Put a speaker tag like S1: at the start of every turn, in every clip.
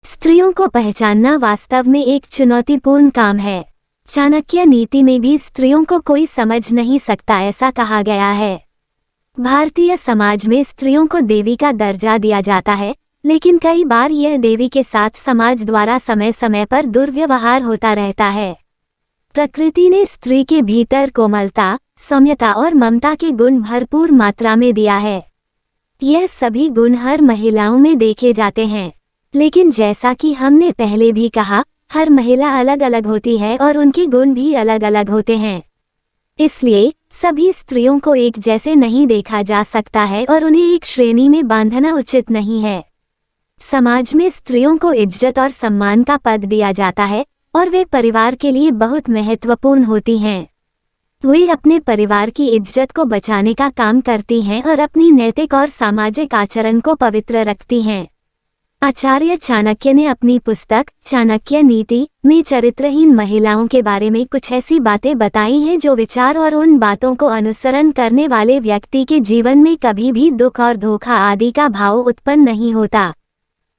S1: स्त्रियों को पहचानना वास्तव में एक चुनौतीपूर्ण काम है। चाणक्य नीति में भी स्त्रियों को कोई समझ नहीं सकता ऐसा कहा गया है। भारतीय समाज में स्त्रियों को देवी का दर्जा दिया जाता है, लेकिन कई बार यह देवी के साथ समाज द्वारा समय समय पर दुर्व्यवहार होता रहता है। प्रकृति ने स्त्री के भीतर कोमलता, सौम्यता और ममता के गुण भरपूर मात्रा में दिया है। यह सभी गुण हर महिलाओं में देखे जाते हैं, लेकिन जैसा कि हमने पहले भी कहा, हर महिला अलग अलग होती है और उनके गुण भी अलग अलग होते हैं। इसलिए सभी स्त्रियों को एक जैसे नहीं देखा जा सकता है और उन्हें एक श्रेणी में बांधना उचित नहीं है। समाज में स्त्रियों को इज्जत और सम्मान का पद दिया जाता है और वे परिवार के लिए बहुत महत्वपूर्ण होती हैं। वे अपने परिवार की इज्जत को बचाने का काम करती हैं और अपनी नैतिक और सामाजिक आचरण को पवित्र रखती हैं। आचार्य चाणक्य ने अपनी पुस्तक चाणक्य नीति में चरित्रहीन महिलाओं के बारे में कुछ ऐसी बातें बताई हैं जो विचार और उन बातों को अनुसरण करने वाले व्यक्ति के जीवन में कभी भी दुख और धोखा आदि का भाव उत्पन्न नहीं होता।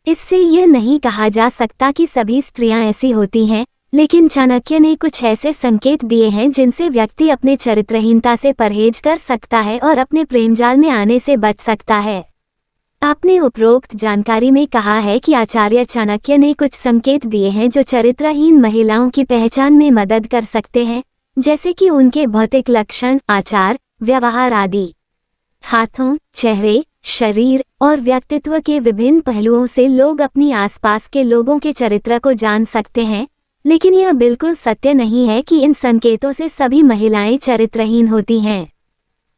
S1: इससे यह नहीं कहा जा सकता कि सभी स्त्रियां ऐसी होती हैं, लेकिन चाणक्य ने कुछ ऐसे संकेत दिए हैं जिनसे व्यक्ति अपने चरित्रहीनता से परहेज कर सकता है और अपने प्रेमजाल में आने से बच सकता है। आपने उपरोक्त जानकारी में कहा है कि आचार्य चाणक्य ने कुछ संकेत दिए हैं जो चरित्रहीन महिलाओं की पहचान में मदद कर सकते हैं, जैसे कि उनके भौतिक लक्षण, आचार, व्यवहार आदि। हाथों, चेहरे, शरीर और व्यक्तित्व के विभिन्न पहलुओं से लोग अपनी आसपास के लोगों के चरित्र को जान सकते हैं, लेकिन यह बिल्कुल सत्य नहीं है कि इन संकेतों से सभी महिलाएं चरित्रहीन होती हैं।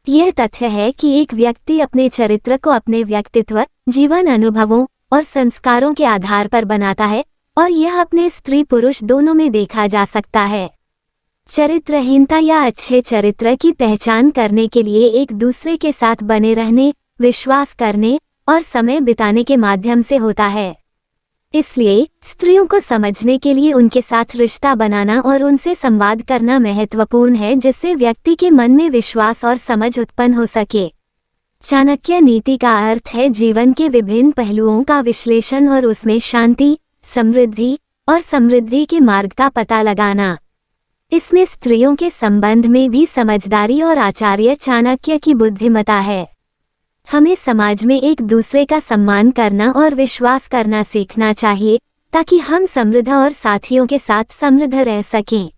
S1: यह तथ्य है कि एक व्यक्ति अपने चरित्र को अपने व्यक्तित्व, जीवन अनुभवों और संस्कारों के आधार पर बनाता है और यह अपने स्त्री पुरुष दोनों में देखा जा सकता है। चरित्रहीनता या अच्छे चरित्र की पहचान करने के लिए एक दूसरे के साथ बने रहने, विश्वास करने और समय बिताने के माध्यम से होता है। इसलिए स्त्रियों को समझने के लिए उनके साथ रिश्ता बनाना और उनसे संवाद करना महत्वपूर्ण है, जिससे व्यक्ति के मन में विश्वास और समझ उत्पन्न हो सके। चाणक्य नीति का अर्थ है जीवन के विभिन्न पहलुओं का विश्लेषण और उसमें शांति, समृद्धि और समृद्धि के मार्ग का पता लगाना। इसमें स्त्रियों के संबंध में भी समझदारी और आचार्य चाणक्य की बुद्धिमत्ता है। हमें समाज में एक दूसरे का सम्मान करना और विश्वास करना सीखना चाहिए, ताकि हम समृद्ध और साथियों के साथ समृद्ध रह सकें।